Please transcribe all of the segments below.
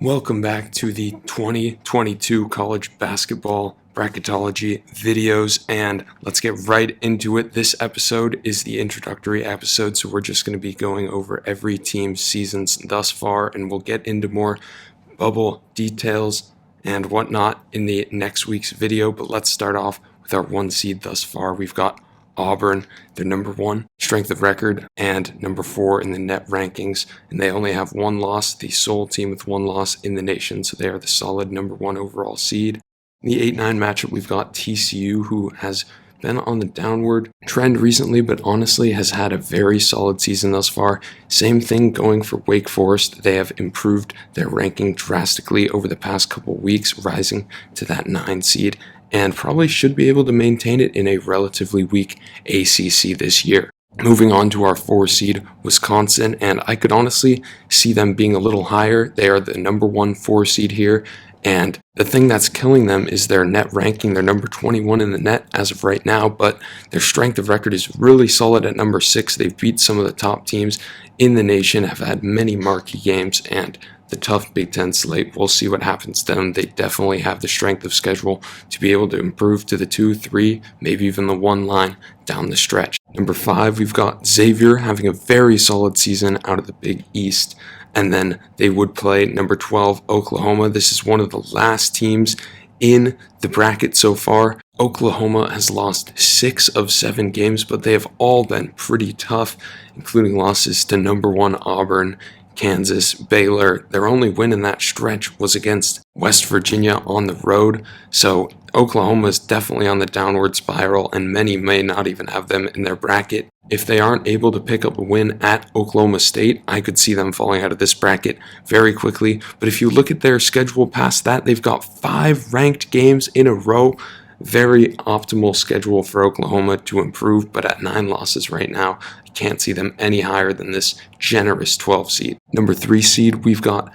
Welcome back to the 2022 college basketball bracketology videos, and let's get right into it. This episode is the introductory episode, so we're just going to be going over every team's seasons thus far, and we'll get into more bubble details and whatnot in the next week's video. But let's start off with our 1 seed thus far. We've got Auburn. They're number 1 strength of record and number 4 in the net rankings, and they only have 1 loss, the sole team with 1 loss in the nation, so they are the solid number 1 overall seed. In the 8-9 matchup, we've got TCU, who has been on the downward trend recently, but honestly has had a very solid season thus far. Same thing going for Wake Forest. They have improved their ranking drastically over the past couple weeks, rising to that 9 seed, and probably should be able to maintain it in a relatively weak ACC this year. Moving on to our 4 seed, Wisconsin, and I could honestly see them being a little higher. They are the number 1 4 seed here, and the thing that's killing them is their net ranking. They're number 21 in the net as of right now, but their strength of record is really solid at number 6. They've beat some of the top teams in the nation, have had many marquee games, and the tough Big Ten slate. We'll see what happens to them. They definitely have the strength of schedule to be able to improve to the 2, 3, maybe even the 1 line down the stretch. Number 5, we've got Xavier having a very solid season out of the Big East. And then they would play number 12, Oklahoma. This is one of the last teams in the bracket so far. Oklahoma has lost 6 of 7 games, but they have all been pretty tough, including losses to number 1 Auburn, Kansas, Baylor. Their only win in that stretch was against West Virginia on the road. So Oklahoma is definitely on the downward spiral, and many may not even have them in their bracket. If they aren't able to pick up a win at Oklahoma State, I could see them falling out of this bracket very quickly. But if you look at their schedule past that, they've got 5 ranked games in a row. Very optimal schedule for Oklahoma to improve, but at 9 losses right now, I can't see them any higher than this generous 12 seed. Number 3 seed, we've got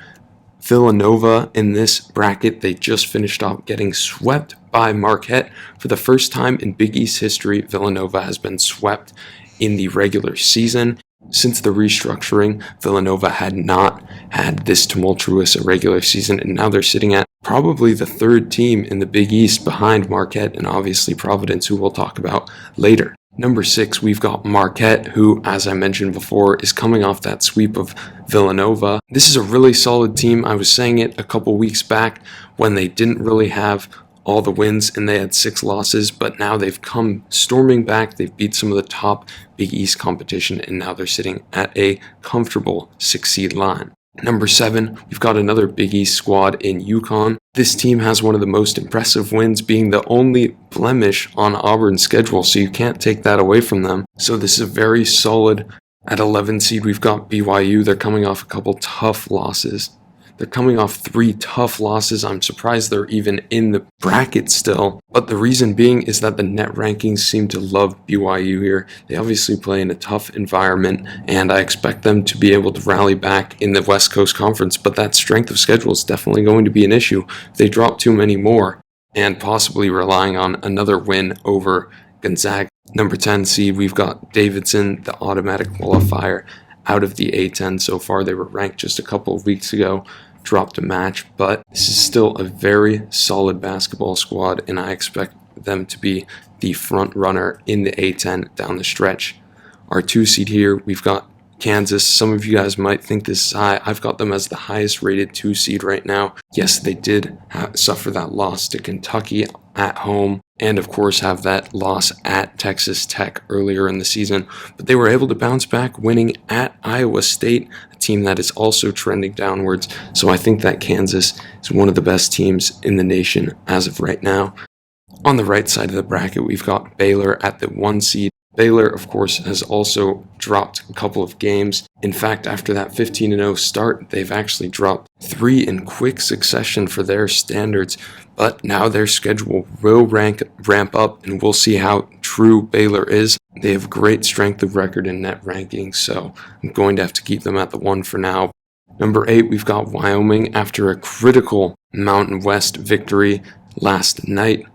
Villanova in this bracket. They just finished off getting swept by Marquette. For the first time in Big East history, Villanova has been swept in the regular season. Since the restructuring, Villanova had not had this tumultuous a regular season, and now they're sitting at probably the 3rd team in the Big East behind Marquette and obviously Providence, who we'll talk about later. Number 6, we've got Marquette, who, as I mentioned before, is coming off that sweep of Villanova. This is a really solid team. I was saying it a couple weeks back when they didn't really have all the wins and they had 6 losses, but now they've come storming back. They've beat some of the top Big East competition, and now they're sitting at a comfortable 6 seed line. Number 7, we've got another Big East squad in UConn. This team has one of the most impressive wins, being the only blemish on Auburn's schedule, so you can't take that away from them. So this is a very solid. At 11 seed, we've got BYU. They're coming off a couple tough losses. They're coming off 3 tough losses. I'm surprised they're even in the bracket still. But the reason being is that the net rankings seem to love BYU here. They obviously play in a tough environment, and I expect them to be able to rally back in the West Coast Conference. But that strength of schedule is definitely going to be an issue if they drop too many more, and possibly relying on another win over Gonzaga. Number 10 seed, we've got Davidson, the automatic qualifier out of the A10 so far. They were ranked just a couple of weeks ago, dropped a match, but this is still a very solid basketball squad, and I expect them to be the front runner in the A10 down the stretch. Our 2 seed here, we've got Kansas. Some of you guys might think this is high. I've got them as the highest rated 2 seed right now. Yes, they did suffer that loss to Kentucky at home, and of course have that loss at Texas Tech earlier in the season, but they were able to bounce back, winning at Iowa State, a team that is also trending downwards. So I think that Kansas is one of the best teams in the nation as of right now. On the right side of the bracket, we've got Baylor at the 1 seed. Baylor, of course, has also dropped a couple of games. In fact, after that 15-0 start, they've actually dropped 3 in quick succession for their standards. But now their schedule will ramp up, and we'll see how true Baylor is. They have great strength of record and net rankings, so I'm going to have to keep them at the 1 for now. Number 8, we've got Wyoming after a critical Mountain West victory last night,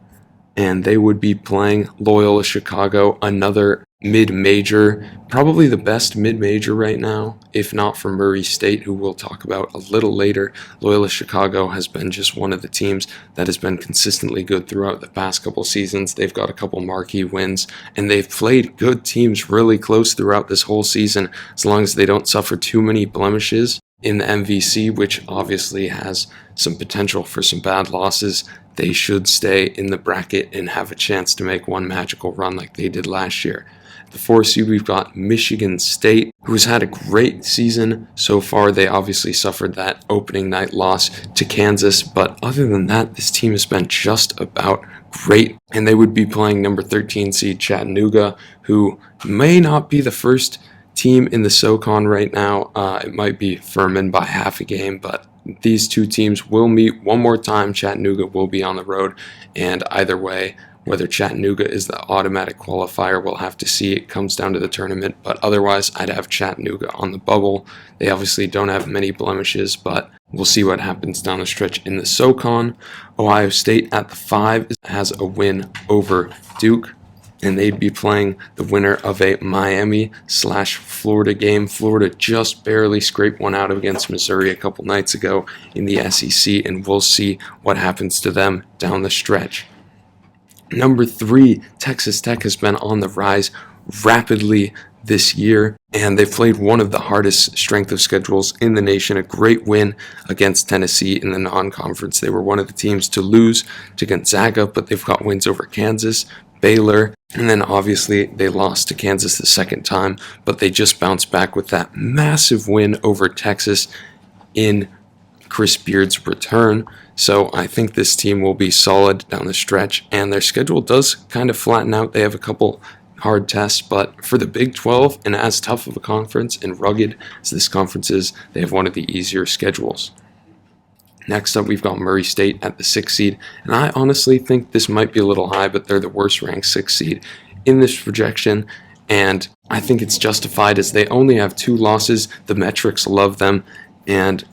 and they would be playing Loyola Chicago, another mid-major, probably the best mid-major right now, if not for Murray State, who we'll talk about a little later. Loyola Chicago has been just one of the teams that has been consistently good throughout the past couple seasons. They've got a couple marquee wins, and they've played good teams really close throughout this whole season, as long as they don't suffer too many blemishes in the MVC, which obviously has some potential for some bad losses. They should stay in the bracket and have a chance to make one magical run like they did last year. The 4 seed, we've got Michigan State, who's had a great season so far. They obviously suffered that opening night loss to Kansas, but other than that, this team has been just about great. And they would be playing number 13 seed Chattanooga, who may not be the first team in the SoCon right now. It might be Furman by half a game, but these two teams will meet one more time. Chattanooga will be on the road, and either way, whether Chattanooga is the automatic qualifier, we'll have to see. It comes down to the tournament, but otherwise, I'd have Chattanooga on the bubble. They obviously don't have many blemishes, but we'll see what happens down the stretch in the SoCon. Ohio State at the 5 has a win over Duke, and they'd be playing the winner of a Miami/Florida game. Florida just barely scraped one out against Missouri a couple nights ago in the SEC, and we'll see what happens to them down the stretch. Number 3, Texas Tech has been on the rise rapidly this year, and they've played one of the hardest strength of schedules in the nation. A great win against Tennessee in the non-conference. They were one of the teams to lose to Gonzaga, but they've got wins over Kansas, Baylor, and then obviously they lost to Kansas the second time, but they just bounced back with that massive win over Texas in Chris Beard's return. So I think this team will be solid down the stretch, and their schedule does kind of flatten out. They have a couple hard tests, but for the Big 12 and as tough of a conference and rugged as this conference is, they have one of the easier schedules. Next up, we've got Murray State at the 6 seed, and I honestly think this might be a little high, but they're the worst ranked 6 seed in this projection, and I think it's justified as they only have 2 losses. The metrics love them, and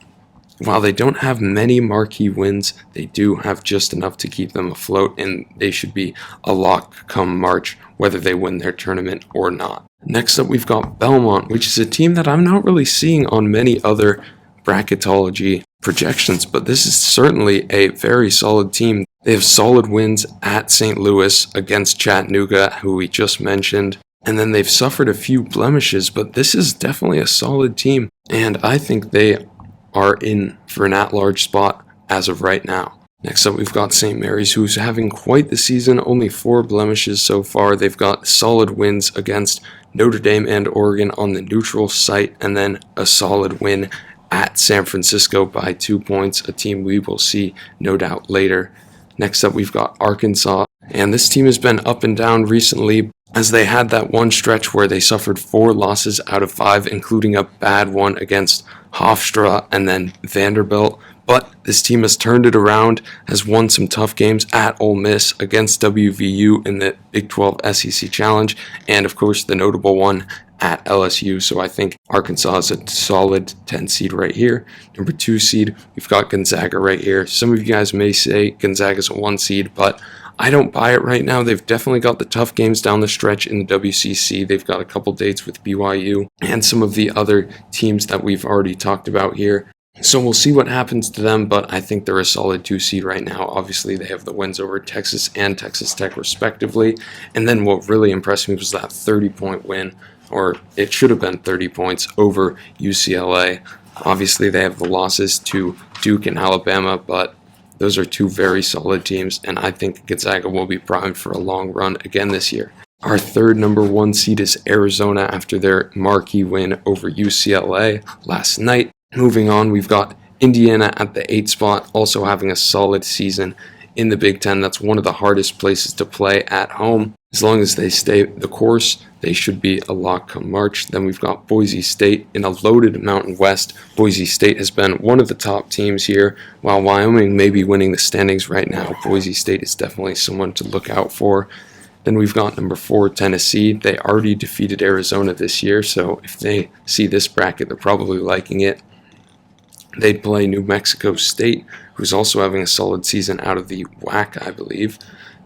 while they don't have many marquee wins, they do have just enough to keep them afloat, and they should be a lock come March, whether they win their tournament or not. Next up, we've got Belmont, which is a team that I'm not really seeing on many other bracketology projections, but this is certainly a very solid team. They have solid wins at St. Louis against Chattanooga, who we just mentioned, and then they've suffered a few blemishes, but this is definitely a solid team, and I think they are in for an at-large spot as of right now. Next up, we've got St. Mary's, who's having quite the season, only 4 blemishes so far. They've got solid wins against Notre Dame and Oregon on the neutral site, and then a solid win at San Francisco by 2 points, a team we will see no doubt later. Next up, we've got Arkansas, and this team has been up and down recently, as they had that one stretch where they suffered 4 losses out of 5, including a bad one against Hofstra and then Vanderbilt. But this team has turned it around, has won some tough games at Ole Miss, against WVU in the Big 12 SEC Challenge, and of course the notable one at LSU. So I think Arkansas is a solid 10 seed right here. Number 2 seed, we've got Gonzaga right here. Some of you guys may say Gonzaga's a 1 seed, but I don't buy it right now. They've definitely got the tough games down the stretch in the WCC. They've got a couple dates with BYU and some of the other teams that we've already talked about here. So we'll see what happens to them, but I think they're a solid 2 seed right now. Obviously, they have the wins over Texas and Texas Tech respectively. And then what really impressed me was that 30-point win, or it should have been 30 points over UCLA. Obviously, they have the losses to Duke and Alabama, but those are 2 very solid teams, and I think Gonzaga will be primed for a long run again this year. Our third number 1 seed is Arizona after their marquee win over UCLA last night. Moving on, we've got Indiana at the 8th spot, also having a solid season in the Big Ten. That's one of the hardest places to play at home. As long as they stay the course, they should be a lock come March. Then we've got Boise State in a loaded Mountain West. Boise State has been one of the top teams here. While Wyoming may be winning the standings right now, Boise State is definitely someone to look out for. Then we've got number 4, Tennessee. They already defeated Arizona this year, so if they see this bracket, they're probably liking it. They'd play New Mexico State, who's also having a solid season out of the WAC, I believe.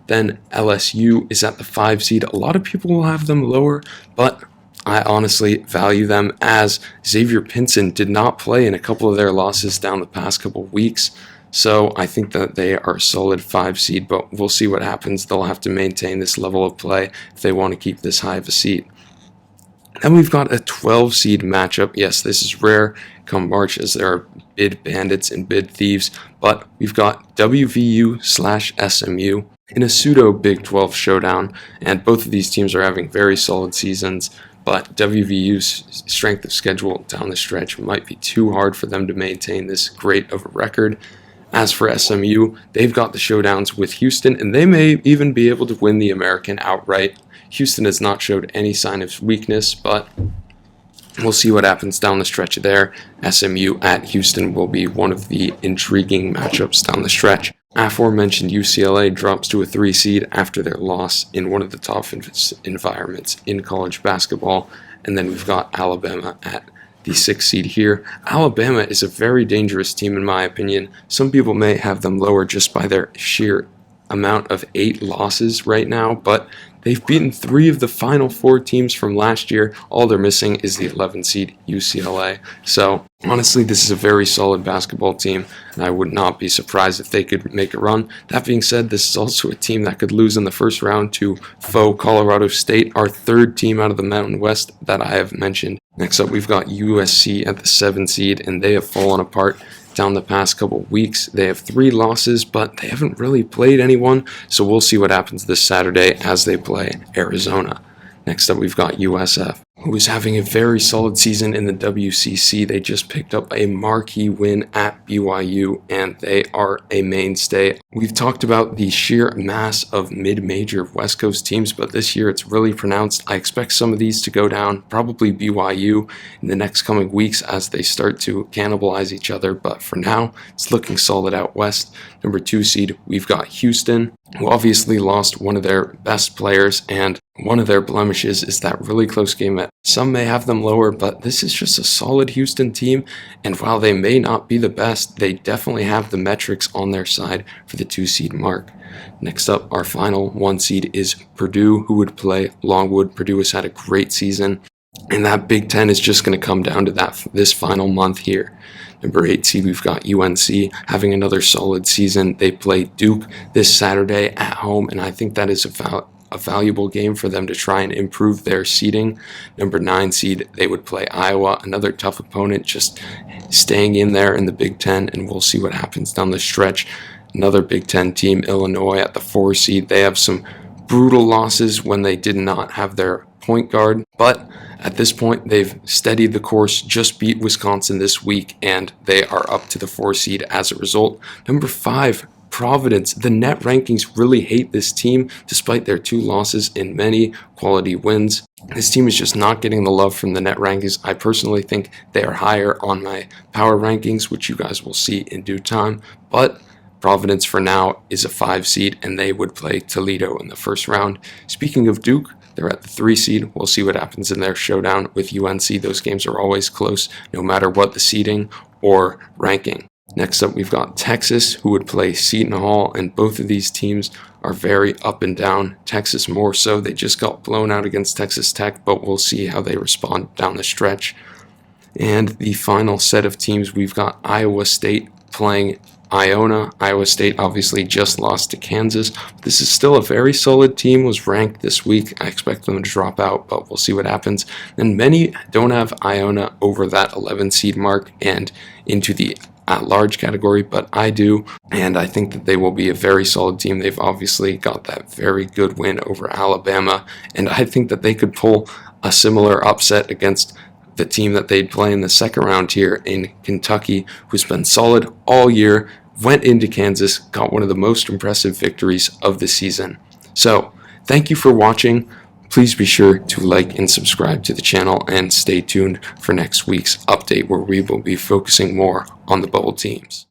Then LSU is at the 5 seed. A lot of people will have them lower, but I honestly value them, as Xavier Pinson did not play in a couple of their losses down the past couple of weeks. So I think that they are a solid 5 seed, but we'll see what happens. They'll have to maintain this level of play if they want to keep this high of a seed. Then we've got a 12 seed matchup. Yes, this is rare come March, as there are bid bandits and bid thieves, but we've got WVU/SMU in a pseudo Big 12 showdown, and both of these teams are having very solid seasons, but WVU's strength of schedule down the stretch might be too hard for them to maintain this great of a record. As for SMU, they've got the showdowns with Houston, and they may even be able to win the American outright. Houston has not showed any sign of weakness, but we'll see what happens down the stretch there. SMU at Houston will be one of the intriguing matchups down the stretch. Aforementioned UCLA drops to a 3 seed after their loss in one of the tough environments in college basketball. And then we've got Alabama at the 6 seed here. Alabama is a very dangerous team in my opinion. Some people may have them lower just by their sheer amount of 8 losses right now, but they've beaten 3 of the final 4 teams from last year. All they're missing is the 11 seed UCLA. So honestly, this is a very solid basketball team, and I would not be surprised if they could make a run. That being said, this is also a team that could lose in the first round to foe Colorado State, our 3rd team out of the Mountain West that I have mentioned. Next up, we've got USC at the 7 seed, and they have fallen apart down the past couple of weeks. They have 3 losses, but they haven't really played anyone, so we'll see what happens this Saturday as they play Arizona. Next up, we've got USF, who is having a very solid season in the WCC. They just picked up a marquee win at BYU, and they are a mainstay. We've talked about the sheer mass of mid-major West Coast teams, but this year it's really pronounced. I expect some of these to go down, probably BYU, in the next coming weeks as they start to cannibalize each other, but for now, it's looking solid out west. Number 2 seed, we've got Houston, who obviously lost one of their best players, and one of their blemishes is that really close game. Some may have them lower, but this is just a solid Houston team, and while they may not be the best, they definitely have the metrics on their side for the 2 seed mark. Next up, our final 1 seed is Purdue, who would play Longwood. Purdue has had a great season, and that Big Ten is just going to come down to this final month here. Number 8 seed, we've got UNC having another solid season. They play Duke this Saturday at home, and I think that is a valuable game for them to try and improve their seeding. Number 9 seed, they would play Iowa, another tough opponent, just staying in there in the Big Ten, and we'll see what happens down the stretch. Another Big Ten team, Illinois, at the 4 seed. They have some brutal losses when they did not have their point guard, but at this point they've steadied the course, just beat Wisconsin this week, and they are up to the 4 seed as a result. Number 5, Providence. The net rankings really hate this team despite their 2 losses and many quality wins. This team is just not getting the love from the net rankings. I personally think they are higher on my power rankings, which you guys will see in due time, but Providence for now is a 5 seed, and they would play Toledo in the first round. Speaking of Duke, they're at the 3 seed. We'll see what happens in their showdown with UNC. Those games are always close, no matter what the seeding or ranking. Next up, we've got Texas, who would play Seton Hall, and both of these teams are very up and down. Texas more so. They just got blown out against Texas Tech, but we'll see how they respond down the stretch. And the final set of teams, we've got Iowa State playing Iona. Iowa State obviously just lost to Kansas. This is still a very solid team, was ranked this week. I expect them to drop out, but we'll see what happens. And many don't have Iona over that 11 seed mark and into the at-large category, but I do, and I think that they will be a very solid team. They've obviously got that very good win over Alabama, and I think that they could pull a similar upset against the team that they'd play in the second round here in Kentucky, who's been solid all year, went into Kansas, got one of the most impressive victories of the season. So, thank you for watching. Please be sure to like and subscribe to the channel, and stay tuned for next week's update where we will be focusing more on the bubble teams.